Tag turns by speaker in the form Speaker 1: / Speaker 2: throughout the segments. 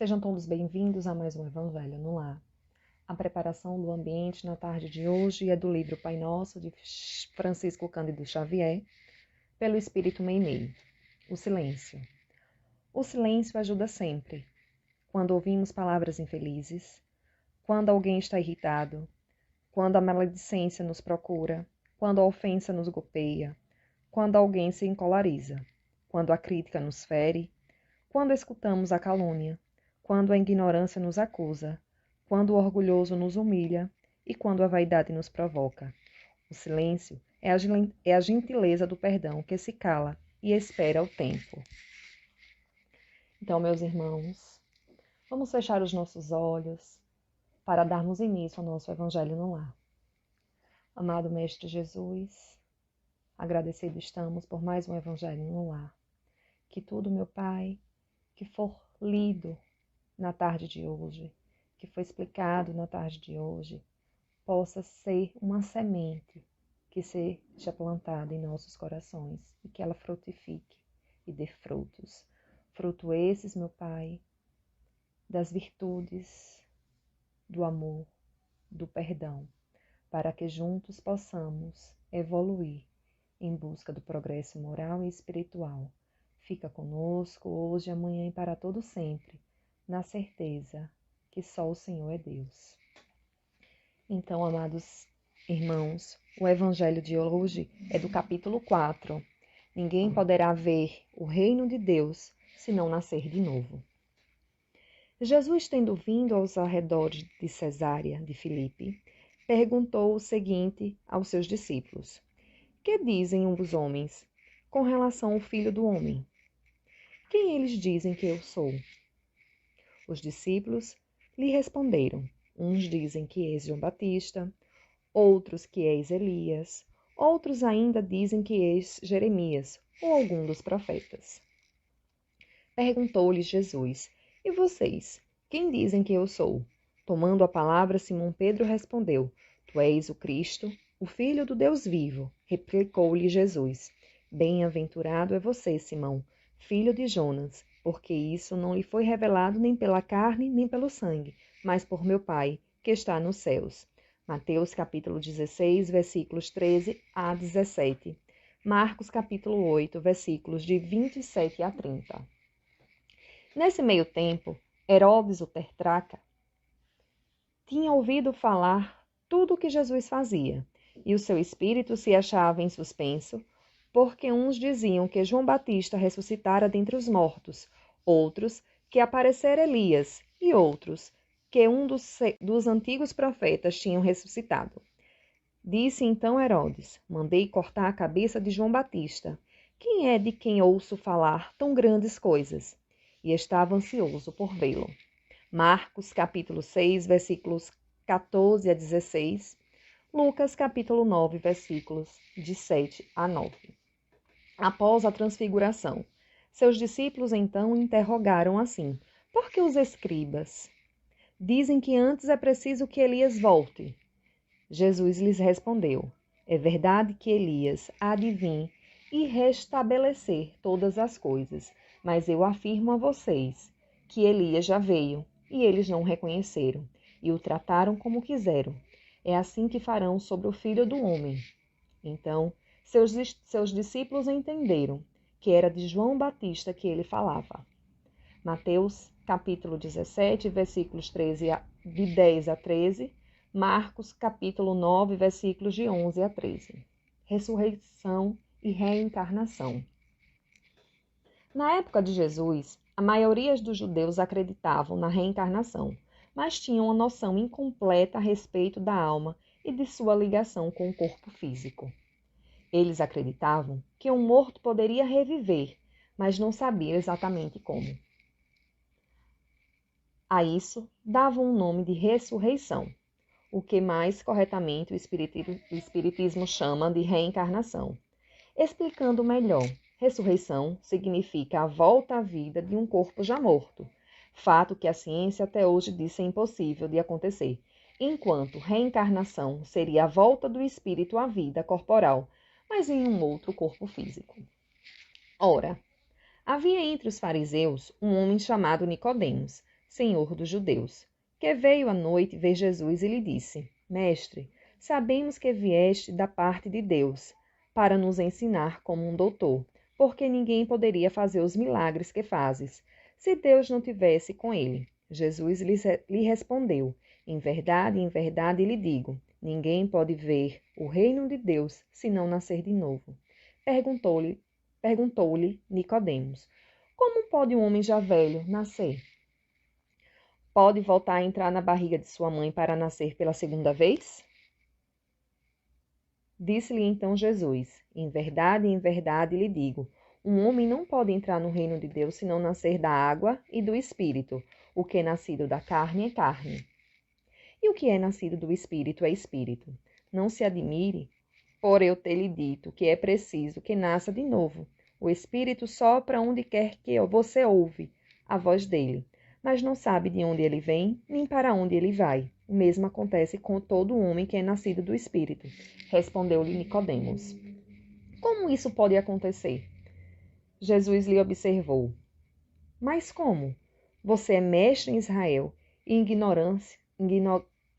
Speaker 1: Sejam todos bem-vindos a mais um Evangelho no Lar. A preparação do ambiente na tarde de hoje é do livro Pai Nosso, de Francisco Cândido Xavier, pelo Espírito Meimei. O silêncio. O silêncio ajuda sempre. Quando ouvimos palavras infelizes, quando alguém está irritado, quando a maledicência nos procura, quando a ofensa nos golpeia, quando alguém se encolariza, quando a crítica nos fere, quando escutamos a calúnia, quando a ignorância nos acusa, quando o orgulhoso nos humilha e quando a vaidade nos provoca. O silêncio é a gentileza do perdão que se cala e espera o tempo. Então, meus irmãos, vamos fechar os nossos olhos para darmos início ao nosso Evangelho no Lar. Amado Mestre Jesus, agradecido estamos por mais um Evangelho no Lar. Que tudo, meu Pai, que for lido na tarde de hoje, que foi explicado na tarde de hoje, possa ser uma semente que seja plantada em nossos corações e que ela frutifique e dê frutos. Fruto esses, meu Pai, das virtudes, do amor, do perdão, para que juntos possamos evoluir em busca do progresso moral e espiritual. Fica conosco hoje, amanhã e para todo sempre, na certeza que só o Senhor é Deus. Então, amados irmãos, o Evangelho de hoje é do capítulo 4. Ninguém poderá ver o reino de Deus se não nascer de novo. Jesus, tendo vindo aos arredores de Cesárea de Filipe, perguntou o seguinte aos seus discípulos: Que dizem os homens com relação ao Filho do Homem? Quem eles dizem que eu sou? Os discípulos lhe responderam: Uns dizem que és João Batista, outros que és Elias, outros ainda dizem que és Jeremias ou algum dos profetas. Perguntou-lhes Jesus: E vocês, quem dizem que eu sou? Tomando a palavra, Simão Pedro respondeu: Tu és o Cristo, o Filho do Deus vivo. Replicou-lhe Jesus: Bem-aventurado é você, Simão, filho de Jonas, porque isso não lhe foi revelado nem pela carne, nem pelo sangue, mas por meu Pai, que está nos céus. Mateus capítulo 16, versículos 13 a 17. Marcos capítulo 8, versículos de 27 a 30. Nesse meio tempo, Herodes o tetrarca tinha ouvido falar tudo o que Jesus fazia, e o seu espírito se achava em suspenso, porque uns diziam que João Batista ressuscitara dentre os mortos, outros que aparecera Elias, e outros que um dos antigos profetas tinham ressuscitado. Disse então Herodes: Mandei cortar a cabeça de João Batista. Quem é de quem ouço falar tão grandes coisas? E estava ansioso por vê-lo. Marcos capítulo 6, versículos 14 a 16. Lucas capítulo 9, versículos de 7 a 9. Após a transfiguração, seus discípulos então interrogaram assim: Por que os escribas dizem que antes é preciso que Elias volte? Jesus lhes respondeu: É verdade que Elias há de vir e restabelecer todas as coisas, mas eu afirmo a vocês que Elias já veio e eles não o reconheceram e o trataram como quiseram. É assim que farão sobre o Filho do Homem. Então, seus discípulos entenderam que era de João Batista que ele falava. Mateus, capítulo 17, versículos de 10 a 13. Marcos, capítulo 9, versículos de 11 a 13. Ressurreição e reencarnação. Na época de Jesus, a maioria dos judeus acreditavam na reencarnação, mas tinham uma noção incompleta a respeito da alma e de sua ligação com o corpo físico. Eles acreditavam que um morto poderia reviver, mas não sabiam exatamente como. A isso davam um nome de ressurreição, o que mais corretamente o Espiritismo chama de reencarnação. Explicando melhor, ressurreição significa a volta à vida de um corpo já morto, fato que a ciência até hoje diz ser impossível de acontecer, enquanto reencarnação seria a volta do espírito à vida corporal, mas em um outro corpo físico. Ora, havia entre os fariseus um homem chamado Nicodemos, Senhor dos judeus, que veio à noite ver Jesus e lhe disse: Mestre, sabemos que vieste da parte de Deus, para nos ensinar como um doutor, porque ninguém poderia fazer os milagres que fazes, se Deus não tivesse com ele. Jesus lhe respondeu: em verdade lhe digo, ninguém pode ver o reino de Deus se não nascer de novo. Perguntou-lhe Nicodemos: como pode um homem já velho nascer? Pode voltar a entrar na barriga de sua mãe para nascer pela segunda vez? Disse-lhe então Jesus: em verdade lhe digo, um homem não pode entrar no reino de Deus se não nascer da água e do Espírito. O que é nascido da carne é carne. E o que é nascido do Espírito é Espírito. Não se admire por eu ter lhe dito que é preciso que nasça de novo. O Espírito sopra onde quer que você ouve a voz dele, mas não sabe de onde ele vem, nem para onde ele vai. O mesmo acontece com todo homem que é nascido do Espírito. Respondeu-lhe Nicodemos. Como isso pode acontecer? Jesus lhe observou. Mas como? Você é mestre em Israel e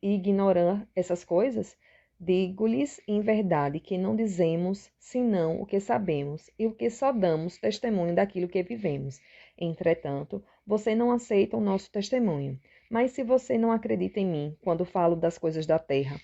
Speaker 1: ignorar essas coisas? Digo-lhes em verdade que não dizemos senão o que sabemos e o que só damos testemunho daquilo que vivemos. Entretanto, você não aceita o nosso testemunho. Mas se você não acredita em mim quando falo das coisas da terra,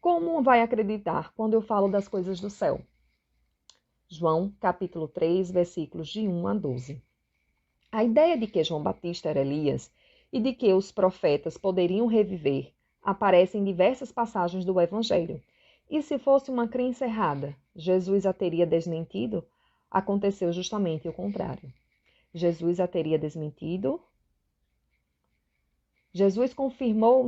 Speaker 1: como vai acreditar quando eu falo das coisas do céu? João, capítulo 3, versículos de 1 a 12. A ideia de que João Batista era Elias e de que os profetas poderiam reviver aparece em diversas passagens do Evangelho. E se fosse uma crença errada, Jesus a teria desmentido? Aconteceu justamente o contrário. Jesus a teria desmentido. Jesus confirmou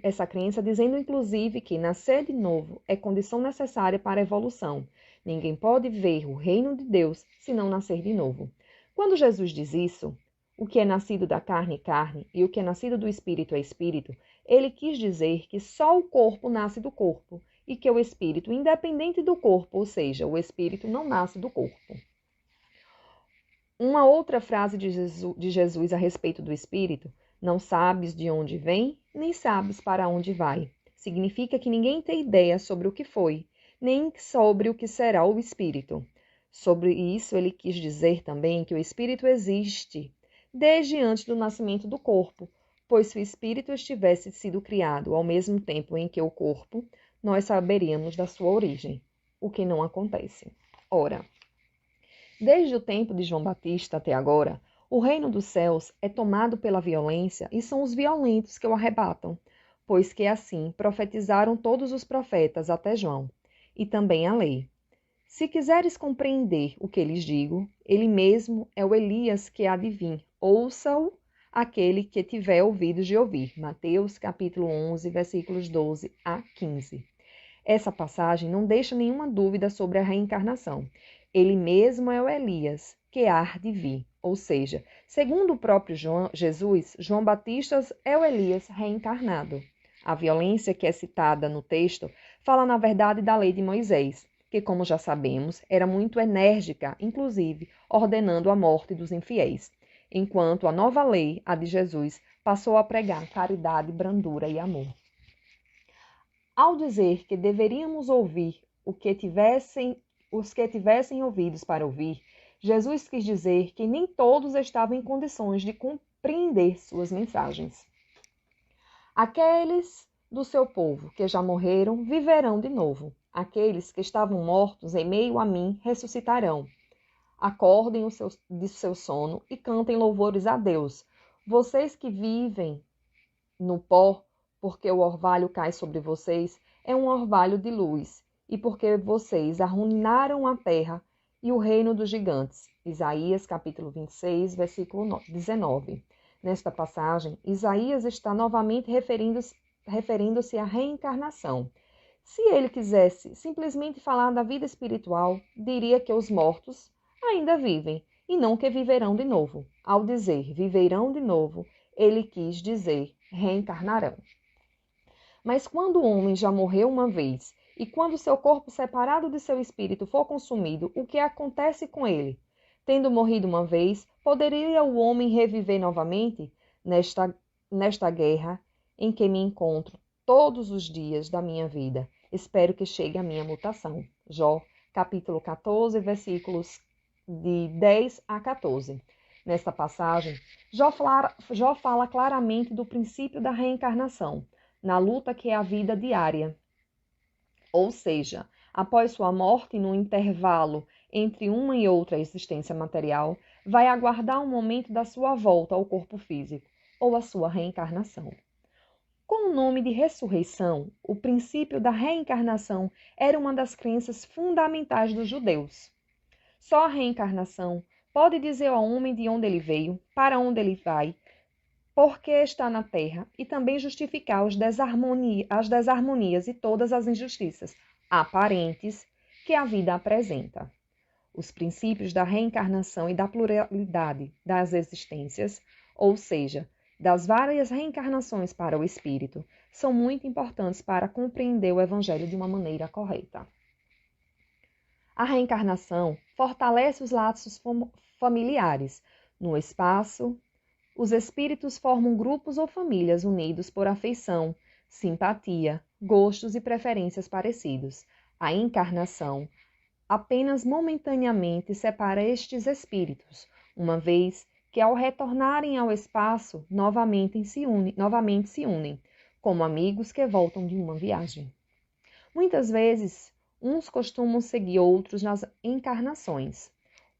Speaker 1: essa crença, dizendo inclusive que nascer de novo é condição necessária para a evolução. Ninguém pode ver o reino de Deus se não nascer de novo. Quando Jesus diz isso, o que é nascido da carne é carne e o que é nascido do espírito é espírito, ele quis dizer que só o corpo nasce do corpo e que o espírito, independente do corpo, ou seja, o espírito não nasce do corpo. Uma outra frase de Jesus a respeito do espírito: não sabes de onde vem, nem sabes para onde vai. Significa que ninguém tem ideia sobre o que foi, nem sobre o que será o espírito. Sobre isso, ele quis dizer também que o espírito existe desde antes do nascimento do corpo, pois se o espírito tivesse sido criado ao mesmo tempo em que o corpo, nós saberíamos da sua origem, o que não acontece. Ora, desde o tempo de João Batista até agora, o reino dos céus é tomado pela violência e são os violentos que o arrebatam, pois que assim profetizaram todos os profetas até João, e também a lei. Se quiseres compreender o que lhes digo, ele mesmo é o Elias que há de vir. Ouça-o aquele que tiver ouvidos de ouvir. Mateus capítulo 11, versículos 12 a 15. Essa passagem não deixa nenhuma dúvida sobre a reencarnação. Ele mesmo é o Elias que há de vir. Ou seja, segundo o próprio Jesus, João Batista é o Elias reencarnado. A violência que é citada no texto fala, na verdade, da lei de Moisés, que, como já sabemos, era muito enérgica, inclusive ordenando a morte dos infiéis, enquanto a nova lei, a de Jesus, passou a pregar caridade, brandura e amor. Ao dizer que deveríamos ouvir os que tivessem ouvidos para ouvir, Jesus quis dizer que nem todos estavam em condições de compreender suas mensagens. Aqueles do seu povo que já morreram viverão de novo. Aqueles que estavam mortos em meio a mim ressuscitarão. Acordem de seu sono e cantem louvores a Deus. Vocês que vivem no pó, porque o orvalho cai sobre vocês, é um orvalho de luz, e porque vocês arruinaram a terra e o reino dos gigantes. Isaías capítulo 26, versículo 19. Nesta passagem, Isaías está novamente referindo-se à reencarnação. Se ele quisesse simplesmente falar da vida espiritual, diria que os mortos ainda vivem e não que viverão de novo. Ao dizer viverão de novo, ele quis dizer reencarnarão. Mas quando o homem já morreu uma vez e quando seu corpo separado de seu espírito for consumido, o que acontece com ele? Tendo morrido uma vez, poderia o homem reviver novamente? nesta guerra em que me encontro todos os dias da minha vida. Espero que chegue a minha mutação. Jó, capítulo 14, versículos de 10 a 14. Nesta passagem, Jó fala claramente do princípio da reencarnação, na luta que é a vida diária. Ou seja, após sua morte, no intervalo entre uma e outra existência material, vai aguardar um momento da sua volta ao corpo físico, ou a sua reencarnação. Com o nome de ressurreição, o princípio da reencarnação era uma das crenças fundamentais dos judeus. Só a reencarnação pode dizer ao homem de onde ele veio, para onde ele vai, por que está na Terra, e também justificar as desarmonias e todas as injustiças aparentes que a vida apresenta. Os princípios da reencarnação e da pluralidade das existências, ou seja, das várias reencarnações para o espírito, são muito importantes para compreender o Evangelho de uma maneira correta. A reencarnação fortalece os laços familiares. No espaço, os espíritos formam grupos ou famílias unidos por afeição, simpatia, gostos e preferências parecidos. A encarnação apenas momentaneamente separa estes espíritos, uma vez que ao retornarem ao espaço, novamente se unem, como amigos que voltam de uma viagem. Muitas vezes, uns costumam seguir outros nas encarnações.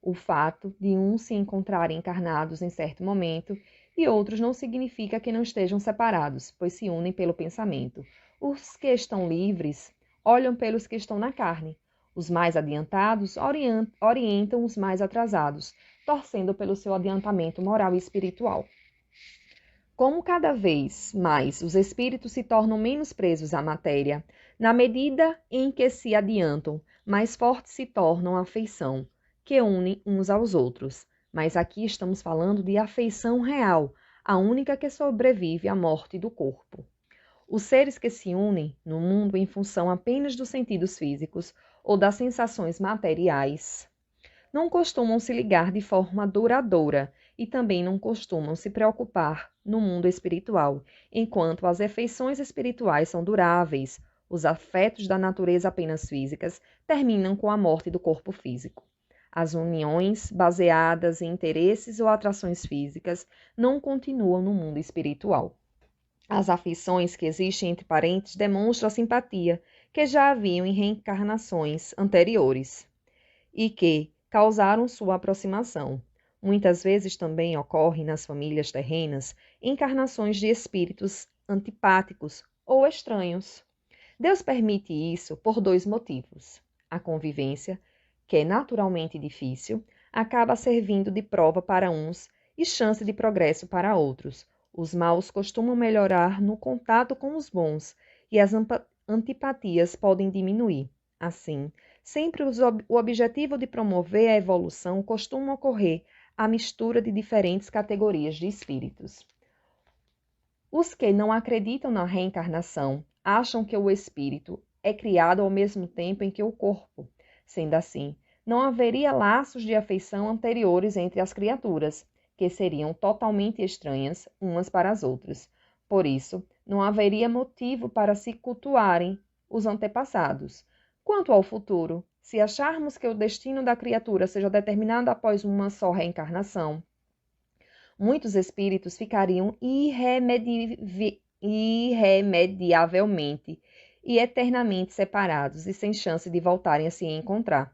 Speaker 1: O fato de uns se encontrarem encarnados em certo momento e outros não significa que não estejam separados, pois se unem pelo pensamento. Os que estão livres olham pelos que estão na carne. Os mais adiantados orientam os mais atrasados, torcendo pelo seu adiantamento moral e espiritual. Como cada vez mais os espíritos se tornam menos presos à matéria, na medida em que se adiantam, mais fortes se tornam a afeição, que une uns aos outros. Mas aqui estamos falando de afeição real, a única que sobrevive à morte do corpo. Os seres que se unem no mundo em função apenas dos sentidos físicos ou das sensações materiais não costumam se ligar de forma duradoura e também não costumam se preocupar no mundo espiritual, enquanto as afeições espirituais são duráveis, os afetos da natureza apenas físicas terminam com a morte do corpo físico. As uniões baseadas em interesses ou atrações físicas não continuam no mundo espiritual. As afeições que existem entre parentes demonstram a simpatia que já haviam em reencarnações anteriores e que causaram sua aproximação. Muitas vezes também ocorrem nas famílias terrenas encarnações de espíritos antipáticos ou estranhos. Deus permite isso por dois motivos. A convivência, que é naturalmente difícil, acaba servindo de prova para uns e chance de progresso para outros. Os maus costumam melhorar no contato com os bons e as antipatias podem diminuir. Assim, sempre o objetivo de promover a evolução costuma ocorrer a mistura de diferentes categorias de espíritos. Os que não acreditam na reencarnação acham que o espírito é criado ao mesmo tempo em que o corpo. Sendo assim, não haveria laços de afeição anteriores entre as criaturas, que seriam totalmente estranhas umas para as outras. Por isso, não haveria motivo para se cultuarem os antepassados. Quanto ao futuro, se acharmos que o destino da criatura seja determinado após uma só reencarnação, muitos espíritos ficariam irremediavelmente e eternamente separados e sem chance de voltarem a se encontrar,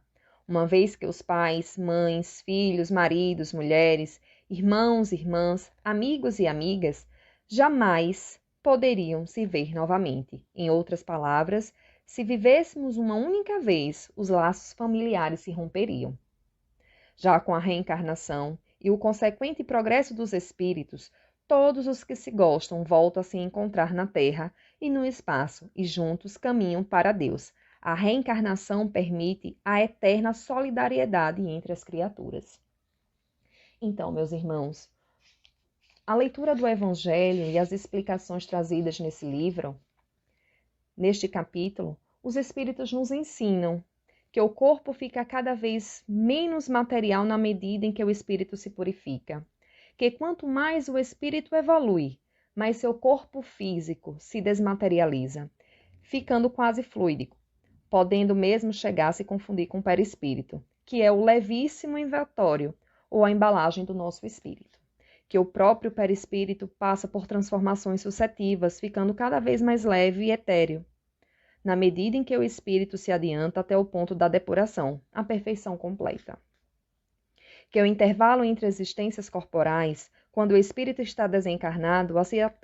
Speaker 1: uma vez que os pais, mães, filhos, maridos, mulheres, irmãos, irmãs, amigos e amigas jamais poderiam se ver novamente. Em outras palavras, se vivêssemos uma única vez, os laços familiares se romperiam. Já com a reencarnação e o consequente progresso dos espíritos, todos os que se gostam voltam a se encontrar na Terra e no espaço e juntos caminham para Deus. A reencarnação permite a eterna solidariedade entre as criaturas. Então, meus irmãos, a leitura do Evangelho e as explicações trazidas nesse livro, neste capítulo, os Espíritos nos ensinam que o corpo fica cada vez menos material na medida em que o espírito se purifica, que quanto mais o espírito evolui, mais seu corpo físico se desmaterializa, ficando quase fluídico, podendo mesmo chegar a se confundir com o perispírito, que é o levíssimo inventório ou a embalagem do nosso espírito, que o próprio perispírito passa por transformações sucessivas, ficando cada vez mais leve e etéreo, na medida em que o espírito se adianta até o ponto da depuração, a perfeição completa. Que o intervalo entre existências corporais, quando o espírito está desencarnado,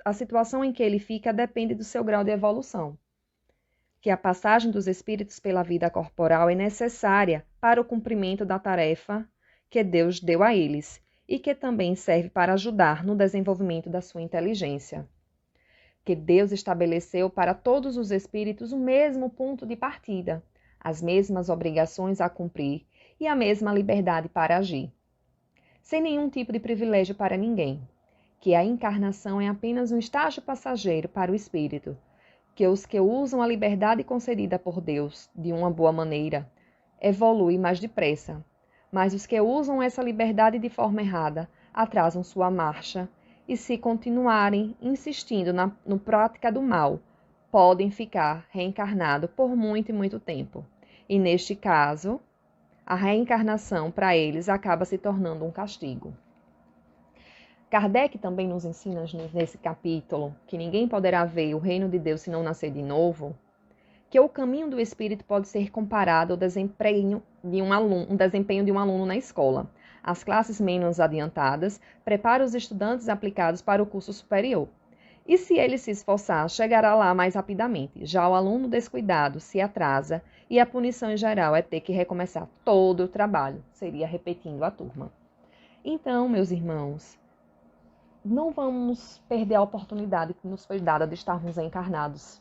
Speaker 1: a situação em que ele fica depende do seu grau de evolução. Que a passagem dos espíritos pela vida corporal é necessária para o cumprimento da tarefa que Deus deu a eles e que também serve para ajudar no desenvolvimento da sua inteligência. Que Deus estabeleceu para todos os espíritos o mesmo ponto de partida, as mesmas obrigações a cumprir e a mesma liberdade para agir, sem nenhum tipo de privilégio para ninguém. Que a encarnação é apenas um estágio passageiro para o espírito, que os que usam a liberdade concedida por Deus de uma boa maneira evoluem mais depressa, mas os que usam essa liberdade de forma errada atrasam sua marcha e, se continuarem insistindo na prática do mal, podem ficar reencarnados por muito e muito tempo. E neste caso, a reencarnação para eles acaba se tornando um castigo. Kardec também nos ensina nesse capítulo que ninguém poderá ver o reino de Deus se não nascer de novo, que o caminho do espírito pode ser comparado ao desempenho de um aluno na escola. As classes menos adiantadas preparam os estudantes aplicados para o curso superior. E se ele se esforçar, chegará lá mais rapidamente. Já o aluno descuidado se atrasa e a punição em geral é ter que recomeçar todo o trabalho, seria repetindo a turma. Então, meus irmãos, não vamos perder a oportunidade que nos foi dada de estarmos encarnados.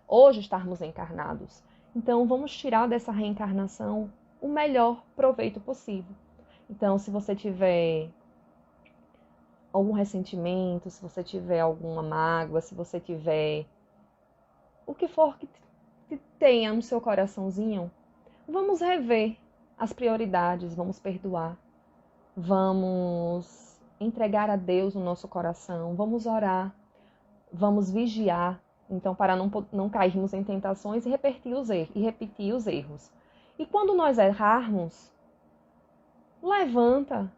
Speaker 1: Hoje estarmos encarnados. Então, vamos tirar dessa reencarnação o melhor proveito possível. Então, se você tiver algum ressentimento, se você tiver alguma mágoa, se você tiver o que for que tenha no seu coraçãozinho, vamos rever as prioridades, vamos perdoar, vamos entregar a Deus o nosso coração, vamos orar, vamos vigiar, então para não cairmos em tentações e repetir os erros. E quando nós errarmos, levanta,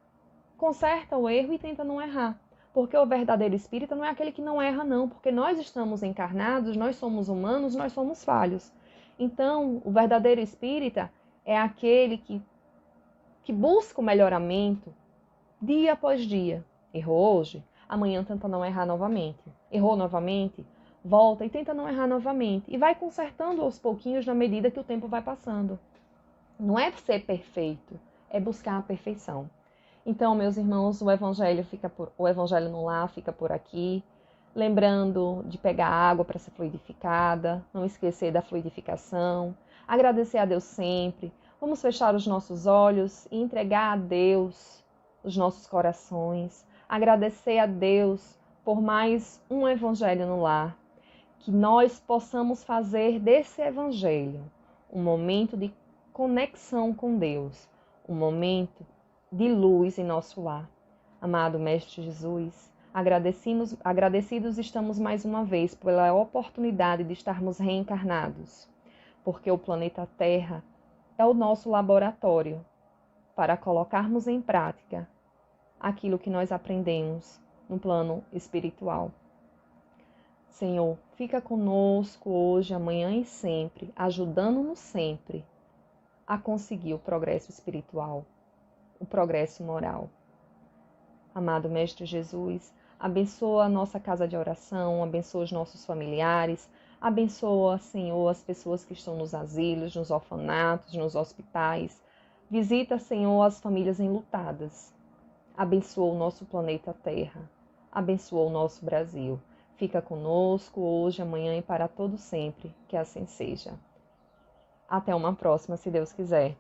Speaker 1: conserta o erro e tenta não errar. Porque o verdadeiro espírita não é aquele que não erra, não. Porque nós estamos encarnados, nós somos humanos, nós somos falhos. Então, o verdadeiro espírita é aquele que busca o melhoramento dia após dia. Errou hoje? Amanhã tenta não errar novamente. Errou novamente? Volta e tenta não errar novamente. E vai consertando aos pouquinhos na medida que o tempo vai passando. Não é ser perfeito, é buscar a perfeição. Então, meus irmãos, o Evangelho no Lar fica por aqui. Lembrando de pegar água para ser fluidificada, não esquecer da fluidificação, agradecer a Deus sempre. Vamos fechar os nossos olhos e entregar a Deus os nossos corações. Agradecer a Deus por mais um Evangelho no Lar. Que nós possamos fazer desse Evangelho um momento de conexão com Deus, um momento de luz em nosso lar. Amado Mestre Jesus, agradecidos estamos mais uma vez pela oportunidade de estarmos reencarnados, porque o planeta Terra é o nosso laboratório para colocarmos em prática aquilo que nós aprendemos no plano espiritual. Senhor, fica conosco hoje, amanhã e sempre, ajudando-nos sempre a conseguir o progresso espiritual, o progresso moral. Amado Mestre Jesus, abençoa a nossa casa de oração, abençoa os nossos familiares, abençoa, Senhor, as pessoas que estão nos asilos, nos orfanatos, nos hospitais. Visita, Senhor, as famílias enlutadas. Abençoa o nosso planeta Terra. Abençoa o nosso Brasil. Fica conosco hoje, amanhã e para todo sempre. Que assim seja. Até uma próxima, se Deus quiser.